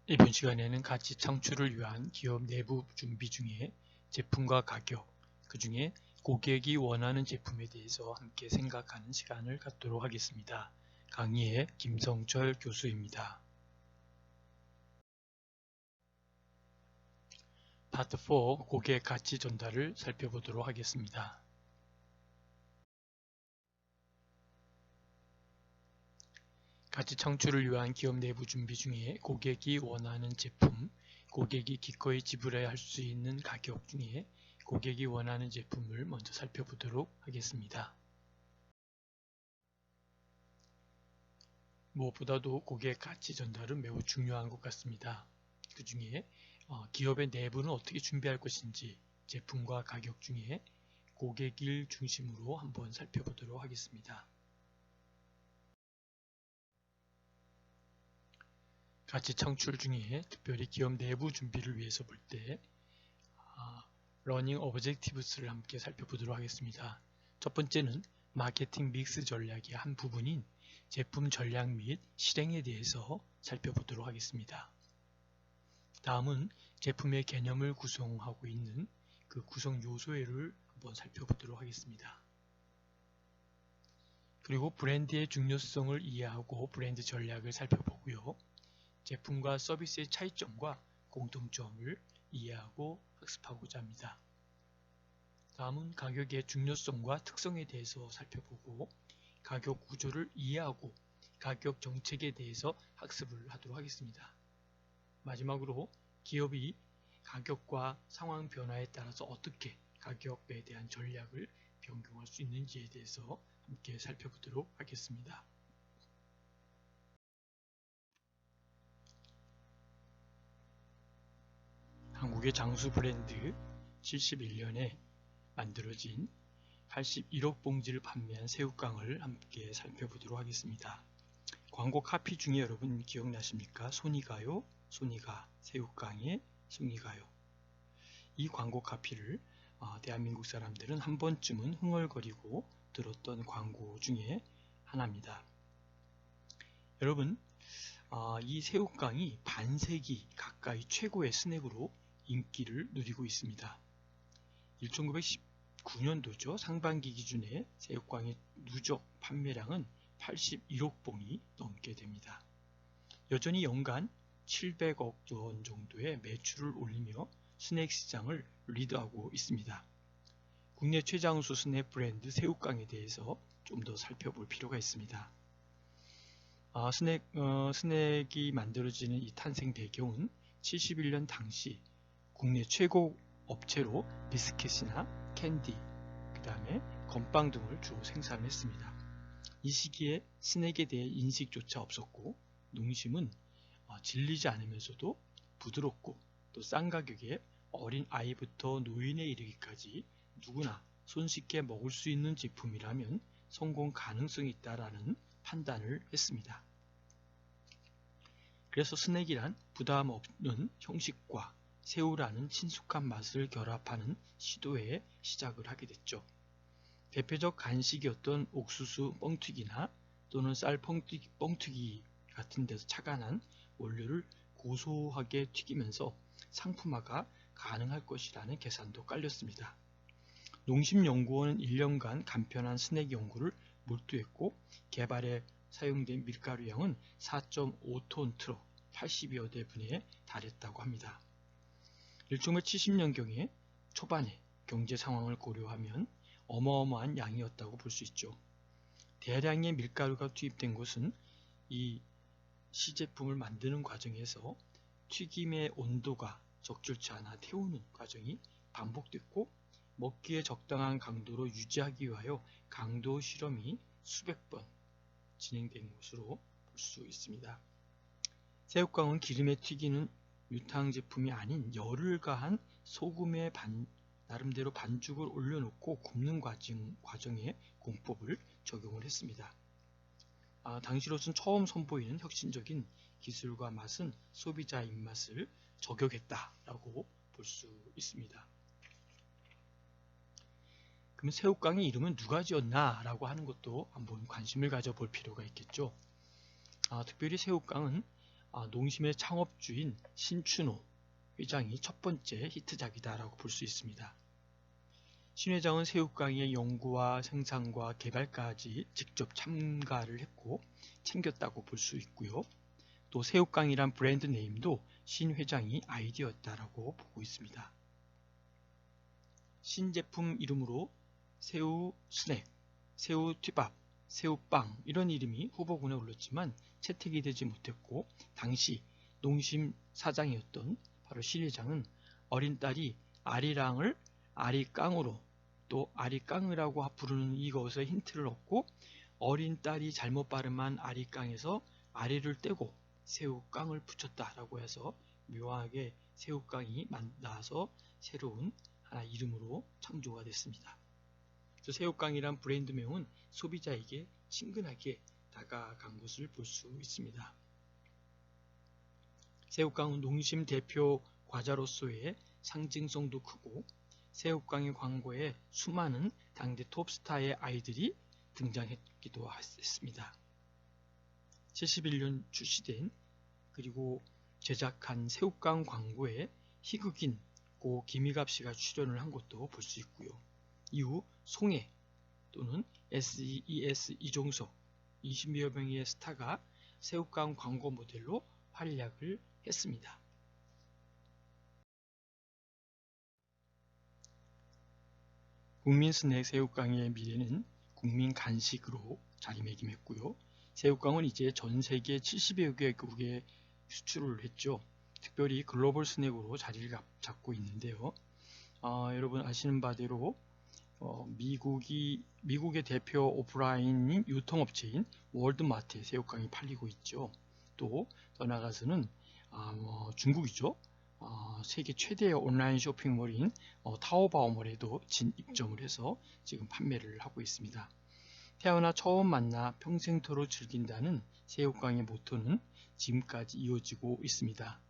이번 시간에는 가치 창출을 위한 기업 내부 준비 중에 제품과 가격, 그 중에 고객이 원하는 제품에 대해서 함께 생각하는 시간을 갖도록 하겠습니다. 강의의 김성철 교수입니다. 파트 4 고객 가치 전달을 살펴보도록 하겠습니다. 가치 창출을 위한 기업 내부 준비 중에 고객이 원하는 제품, 고객이 기꺼이 지불해야 할 수 있는 가격 중에 고객이 원하는 제품을 먼저 살펴보도록 하겠습니다. 무엇보다도 고객 가치 전달은 매우 중요한 것 같습니다. 그 중에 기업의 내부는 어떻게 준비할 것인지 제품과 가격 중에 고객을 중심으로 한번 살펴보도록 하겠습니다. 가치 창출 중에 특별히 기업 내부 준비를 위해서 볼 때 러닝 오브젝티브스를 함께 살펴보도록 하겠습니다. 첫 번째는 마케팅 믹스 전략의 한 부분인 제품 전략 및 실행에 대해서 살펴보도록 하겠습니다. 다음은 제품의 개념을 구성하고 있는 그 구성 요소를 한번 살펴보도록 하겠습니다. 그리고 브랜드의 중요성을 이해하고 브랜드 전략을 살펴보고요. 제품과 서비스의 차이점과 공통점을 이해하고 학습하고자 합니다. 다음은 가격의 중요성과 특성에 대해서 살펴보고 가격 구조를 이해하고 가격 정책에 대해서 학습을 하도록 하겠습니다. 마지막으로 기업이 가격과 상황 변화에 따라서 어떻게 가격에 대한 전략을 변경할 수 있는지에 대해서 함께 살펴보도록 하겠습니다. 한국의 장수 브랜드 71년에 만들어진 81억 봉지를 판매한 새우깡을 함께 살펴보도록 하겠습니다. 광고 카피 중에 여러분 기억나십니까? 손이 가요, 손이 가, 새우깡에 손이 가요. 이 광고 카피를 대한민국 사람들은 한 번쯤은 흥얼거리고 들었던 광고 중에 하나입니다. 여러분, 이 새우깡이 반세기 가까이 최고의 스낵으로 인기를 누리고 있습니다. 1919년도죠. 상반기 기준의 새우깡의 누적 판매량은 81억 봉이 넘게 됩니다. 여전히 연간 700억 원 정도의 매출을 올리며 스낵 시장을 리드하고 있습니다. 국내 최장수 스낵 브랜드 새우깡에 대해서 좀 더 살펴볼 필요가 있습니다. 스낵이 만들어지는 이 탄생 배경은 71년 당시 국내 최고 업체로 비스킷이나 캔디, 그 다음에 건빵 등을 주로 생산했습니다. 이 시기에 스낵에 대해 인식조차 없었고 농심은 질리지 않으면서도 부드럽고 또 싼 가격에 어린 아이부터 노인에 이르기까지 누구나 손쉽게 먹을 수 있는 제품이라면 성공 가능성이 있다라는 판단을 했습니다. 그래서 스낵이란 부담 없는 형식과 새우라는 친숙한 맛을 결합하는 시도에 시작을 하게 됐죠. 대표적 간식이었던 옥수수 뻥튀기나 또는 쌀 뻥튀기 같은 데서 착안한 원료를 고소하게 튀기면서 상품화가 가능할 것이라는 계산도 깔렸습니다. 농심연구원은 1년간 간편한 스낵 연구를 몰두했고 개발에 사용된 밀가루량은 4.5톤 트럭 80여 대 분에 달했다고 합니다. 1970년경에 초반에 경제 상황을 고려하면 어마어마한 양이었다고 볼 수 있죠. 대량의 밀가루가 투입된 것은 이 시제품을 만드는 과정에서 튀김의 온도가 적절치 않아 태우는 과정이 반복됐고 먹기에 적당한 강도로 유지하기 위하여 강도 실험이 수백 번 진행된 것으로 볼 수 있습니다. 새우깡은 기름에 튀기는 유탕 제품이 아닌 열을 가한 소금에 나름대로 반죽을 올려놓고 굽는 과정에 공법을 적용을 했습니다. 당시로선 처음 선보이는 혁신적인 기술과 맛은 소비자 입맛을 저격했다라고 볼 수 있습니다. 그럼 새우깡의 이름은 누가 지었나 라고 하는 것도 한번 관심을 가져볼 필요가 있겠죠. 특별히 새우깡은 농심의 창업주인 신춘호 회장이 첫 번째 히트작이다라고 볼 수 있습니다. 신 회장은 새우깡의 연구와 생산과 개발까지 직접 참가를 했고 챙겼다고 볼 수 있고요. 또 새우깡이란 브랜드 네임도 신 회장이 아이디어였다라고 보고 있습니다. 신제품 이름으로 새우 스낵, 새우 튀밥, 새우빵 이런 이름이 후보군에 올랐지만 채택이 되지 못했고 당시 농심 사장이었던 바로 신 회장은 어린 딸이 아리랑을 아리깡으로 또 아리깡이라고 부르는 이것에 힌트를 얻고 어린 딸이 잘못 발음한 아리깡에서 아리를 떼고 새우깡을 붙였다라고 해서 묘하게 새우깡이 나와서 새로운 하나 이름으로 창조가 됐습니다. 그래서 새우깡이란 브랜드명은 소비자에게 친근하게 다가간 것을 볼 수 있습니다. 새우깡은 농심 대표 과자로서의 상징성도 크고 새우깡의 광고에 수많은 당대 톱스타의 아이들이 등장했기도 했습니다. 71년 출시된 그리고 제작한 새우깡 광고에 희극인 고 김희갑 씨가 출연을 한 것도 볼 수 있고요. 이후 송혜 또는 SES 이종석, 20여 명의 스타가 새우깡 광고 모델로 활약을 했습니다. 국민 스낵 새우깡의 미래는 국민 간식으로 자리매김했고요. 새우깡은 이제 전 세계 70여 개국에 수출을 했죠. 특별히 글로벌 스낵으로 자리를 잡고 있는데요. 여러분 아시는 바대로 미국의 대표 오프라인 유통업체인 월드마트에 새우깡이 팔리고 있죠. 또 더 나아가서는 중국이죠. 세계 최대의 온라인 쇼핑몰인 타오바오몰에도 진입점을 해서 지금 판매를 하고 있습니다. 태어나 처음 만나 평생토록 즐긴다는 새우깡의 모토는 지금까지 이어지고 있습니다.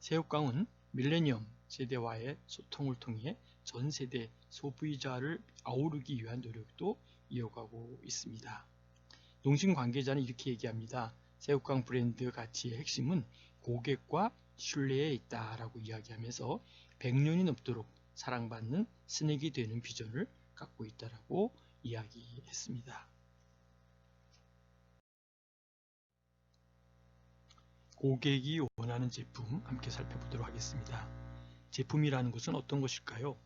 새우깡은 밀레니엄 세대와의 소통을 통해 전 세대 소비자를 아우르기 위한 노력도 이어가고 있습니다. 농심 관계자는 이렇게 얘기합니다. 새우깡 브랜드 가치의 핵심은 고객과 신뢰에 있다라고 이야기하면서 100년이 넘도록 사랑받는 스낵이 되는 비전을 갖고 있다라고 이야기했습니다. 고객이 원하는 제품 함께 살펴보도록 하겠습니다. 제품이라는 것은 어떤 것일까요?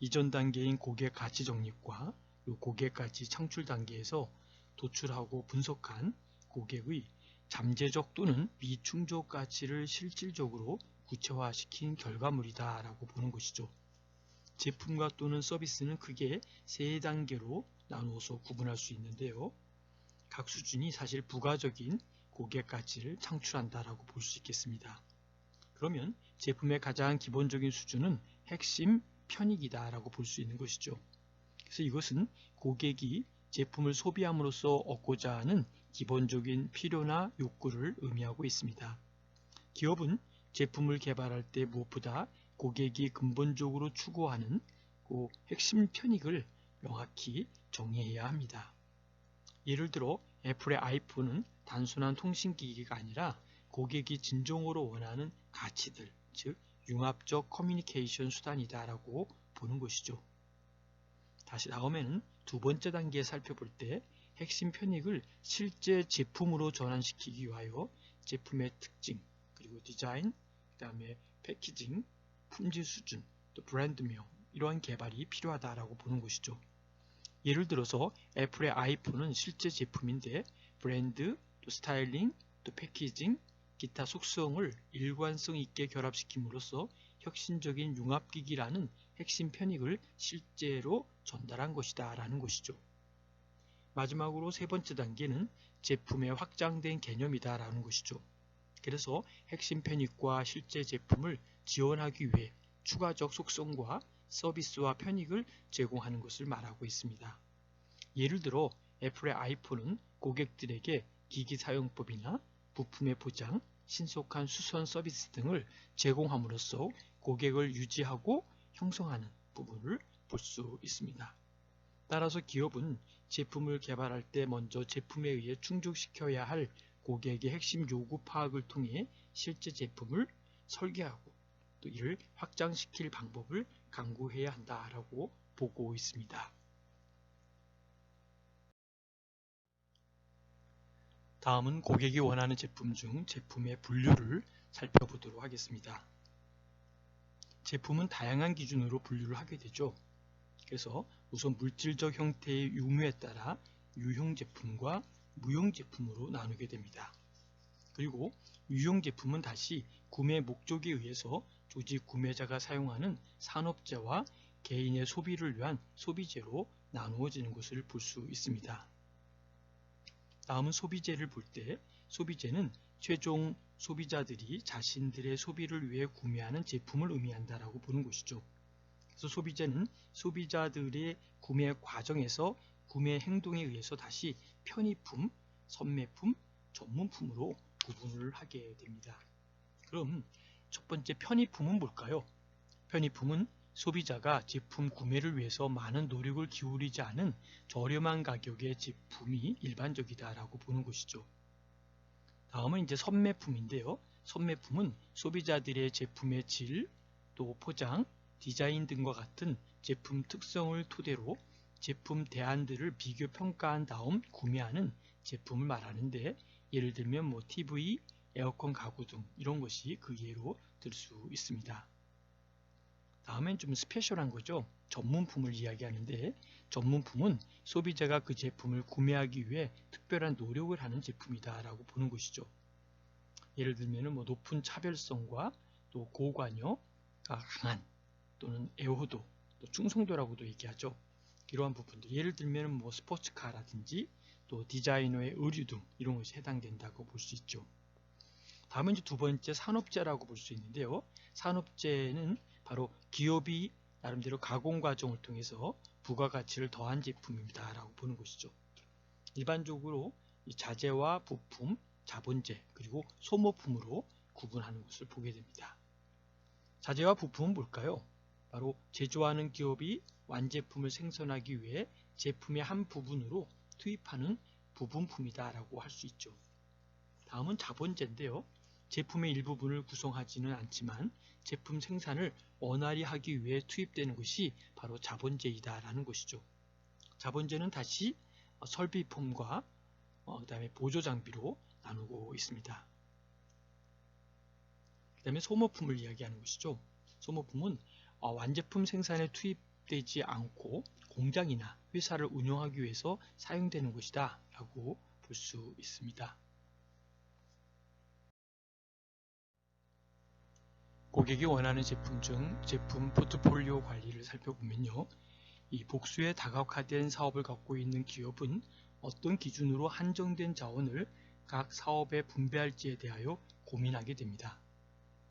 이전 단계인 고객 가치 정립과 고객 가치 창출 단계에서 도출하고 분석한 고객의 잠재적 또는 미충족 가치를 실질적으로 구체화시킨 결과물이다 라고 보는 것이죠. 제품과 또는 서비스는 크게 세 단계로 나누어서 구분할 수 있는데요. 각 수준이 사실 부가적인 고객 가치를 창출한다라고 볼 수 있겠습니다. 그러면 제품의 가장 기본적인 수준은 핵심 편익이다 라고 볼 수 있는 것이죠. 그래서 이것은 고객이 제품을 소비함으로써 얻고자 하는 기본적인 필요나 욕구를 의미하고 있습니다. 기업은 제품을 개발할 때 무엇보다 고객이 근본적으로 추구하는 그 핵심 편익을 명확히 정의해야 합니다. 예를 들어 애플의 아이폰은 단순한 통신기기가 아니라 고객이 진정으로 원하는 가치들, 즉 융합적 커뮤니케이션 수단이다 라고 보는 것이죠. 다시 다음에는 두 번째 단계에 살펴볼 때 핵심 편익을 실제 제품으로 전환시키기 위하여 제품의 특징, 그리고 디자인, 그 다음에 패키징, 품질 수준, 또 브랜드명 이러한 개발이 필요하다라고 보는 것이죠. 예를 들어서 애플의 아이폰은 실제 제품인데 브랜드, 또 스타일링, 또 패키징, 기타 속성을 일관성 있게 결합시킴으로써 혁신적인 융합기기라는 핵심 편익을 실제로 전달한 것이다 라는 것이죠. 마지막으로 세 번째 단계는 제품의 확장된 개념이다 라는 것이죠. 그래서 핵심 편익과 실제 제품을 지원하기 위해 추가적 속성과 서비스와 편익을 제공하는 것을 말하고 있습니다. 예를 들어 애플의 아이폰은 고객들에게 기기 사용법이나 부품의 보장, 신속한 수선 서비스 등을 제공함으로써 고객을 유지하고 형성하는 부분을 볼 수 있습니다. 따라서 기업은 제품을 개발할 때 먼저 제품에 의해 충족시켜야 할 고객의 핵심 요구 파악을 통해 실제 제품을 설계하고 또 이를 확장시킬 방법을 강구해야 한다라고 보고 있습니다. 다음은 고객이 원하는 제품 중 제품의 분류를 살펴보도록 하겠습니다. 제품은 다양한 기준으로 분류를 하게 되죠. 그래서 우선 물질적 형태의 유무에 따라 유형 제품과 무형 제품으로 나누게 됩니다. 그리고 유형 제품은 다시 구매 목적에 의해서 조직 구매자가 사용하는 산업재와 개인의 소비를 위한 소비재로 나누어지는 것을 볼 수 있습니다. 다음은 소비재를 볼 때 소비재는 최종 소비자들이 자신들의 소비를 위해 구매하는 제품을 의미한다라고 보는 것이죠. 그래서 소비재는 소비자들의 구매 과정에서 구매 행동에 의해서 다시 편의품, 선매품, 전문품으로 구분을 하게 됩니다. 그럼 첫 번째 편의품은 뭘까요? 편의품은 소비자가 제품 구매를 위해서 많은 노력을 기울이지 않은 저렴한 가격의 제품이 일반적이다라고 보는 것이죠. 다음은 이제 선매품인데요. 선매품은 소비자들의 제품의 질, 또 포장, 디자인 등과 같은 제품 특성을 토대로 제품 대안들을 비교 평가한 다음 구매하는 제품을 말하는데 예를 들면 뭐 TV, 에어컨 가구 등 이런 것이 그 예로 들 수 있습니다. 다음엔 좀 스페셜한 거죠. 전문품을 이야기하는데 전문품은 소비자가 그 제품을 구매하기 위해 특별한 노력을 하는 제품이다 라고 보는 것이죠. 예를 들면 뭐 높은 차별성과 또 고관여가 강한 또는 애호도, 또 충성도라고도 얘기하죠. 이러한 부분들 예를 들면 뭐 스포츠카라든지 또 디자이너의 의류 등 이런 것이 해당된다고 볼 수 있죠. 다음은 이제 두 번째 산업재라고 볼 수 있는데요. 산업재는 바로 기업이 나름대로 가공 과정을 통해서 부가가치를 더한 제품입니다 라고 보는 것이죠. 일반적으로 이 자재와 부품, 자본재 그리고 소모품으로 구분하는 것을 보게 됩니다. 자재와 부품은 뭘까요? 바로 제조하는 기업이 완제품을 생산하기 위해 제품의 한 부분으로 투입하는 부분품이다 라고 할 수 있죠. 다음은 자본재인데요. 제품의 일부분을 구성하지는 않지만 제품 생산을 원활히 하기 위해 투입되는 것이 바로 자본재이다 라는 것이죠. 자본재는 다시 설비품과 그다음에 보조장비로 나누고 있습니다. 그 다음에 소모품을 이야기하는 것이죠. 소모품은 완제품 생산에 투입되지 않고 공장이나 회사를 운영하기 위해서 사용되는 것이다 라고 볼 수 있습니다. 고객이 원하는 제품 중 제품 포트폴리오 관리를 살펴보면요. 이 복수의 다각화된 사업을 갖고 있는 기업은 어떤 기준으로 한정된 자원을 각 사업에 분배할지에 대하여 고민하게 됩니다.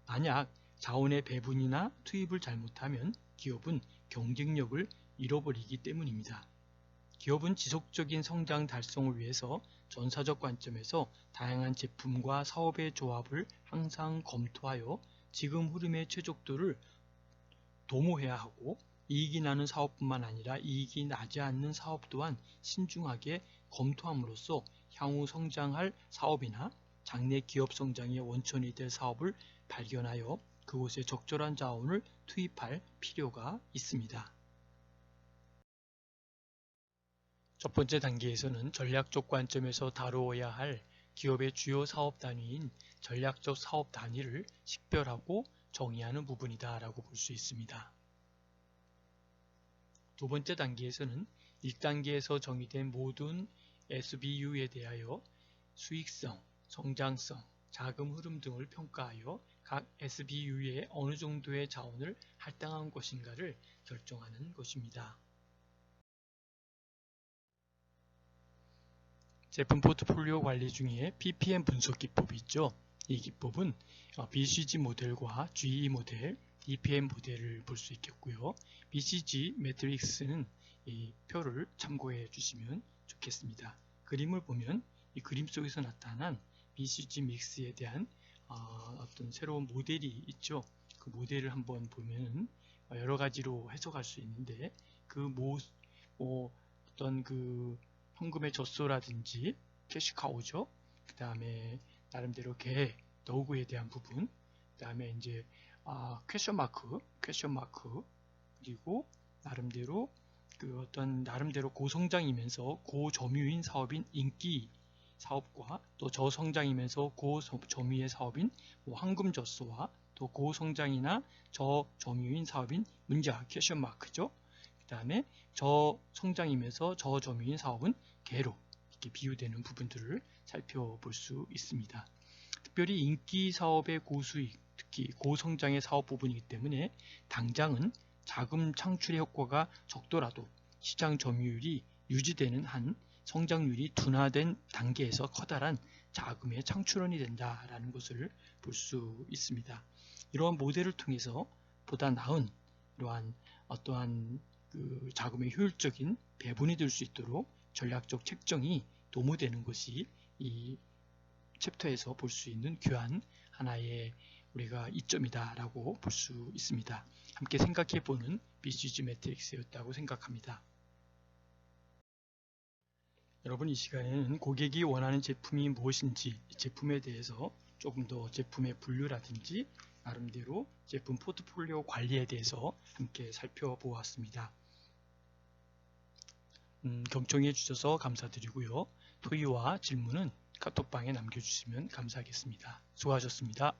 만약 자원의 배분이나 투입을 잘못하면 기업은 경쟁력을 잃어버리기 때문입니다. 기업은 지속적인 성장 달성을 위해서 전사적 관점에서 다양한 제품과 사업의 조합을 항상 검토하여 지금 흐름의 최적도를 도모해야 하고 이익이 나는 사업뿐만 아니라 이익이 나지 않는 사업 또한 신중하게 검토함으로써 향후 성장할 사업이나 장래 기업 성장의 원천이 될 사업을 발견하여 그곳에 적절한 자원을 투입할 필요가 있습니다. 첫 번째 단계에서는 전략적 관점에서 다루어야 할 기업의 주요 사업 단위인 전략적 사업 단위를 식별하고 정의하는 부분이다 라고 볼 수 있습니다. 두 번째 단계에서는 1단계에서 정의된 모든 SBU에 대하여 수익성, 성장성, 자금 흐름 등을 평가하여 각 SBU에 어느 정도의 자원을 할당한 것인가를 결정하는 것입니다. 제품 포트폴리오 관리 중에 PPM 분석 기법이 있죠. 이 기법은 BCG 모델과 GE 모델, EPM 모델을 볼 수 있겠고요. BCG 매트릭스는 이 표를 참고해 주시면 좋겠습니다. 그림을 보면 이 그림 속에서 나타난 BCG 믹스에 대한 어떤 새로운 모델이 있죠. 그 모델을 한번 보면 여러 가지로 해석할 수 있는데 어떤 그 현금의 젖소라든지 캐시카우죠. 그 다음에 나름대로 계획, 도구에 대한 부분, 그 다음에 이제 퀘션 마크, 그리고 나름대로 그 어떤 나름대로 고성장이면서 고점유인 사업인 인기 사업과 또 저성장이면서 고점유의 사업인 황금젖소와 또 고성장이나 저점유인 사업인 문자 퀘션 마크죠. 그 다음에 저성장이면서 저점유인 사업은 개로 이렇게 비유되는 부분들을 살펴볼 수 있습니다. 특별히 인기 사업의 고수익, 특히 고성장의 사업 부분이기 때문에 당장은 자금 창출의 효과가 적더라도 시장 점유율이 유지되는 한 성장률이 둔화된 단계에서 커다란 자금의 창출원이 된다라는 것을 볼 수 있습니다. 이러한 모델을 통해서 보다 나은 이러한 어떠한 그 자금의 효율적인 배분이 될 수 있도록 전략적 책정이 도모되는 것이 이 챕터에서 볼 수 있는 귀한 하나의 우리가 이점이다라고 볼 수 있습니다. 함께 생각해보는 BCG 매트릭스였다고 생각합니다. 여러분, 이 시간에는 고객이 원하는 제품이 무엇인지 이 제품에 대해서 조금 더 제품의 분류라든지 나름대로 제품 포트폴리오 관리에 대해서 함께 살펴보았습니다. 경청해 주셔서 감사드리고요. 토의와 질문은 카톡방에 남겨주시면 감사하겠습니다. 수고하셨습니다.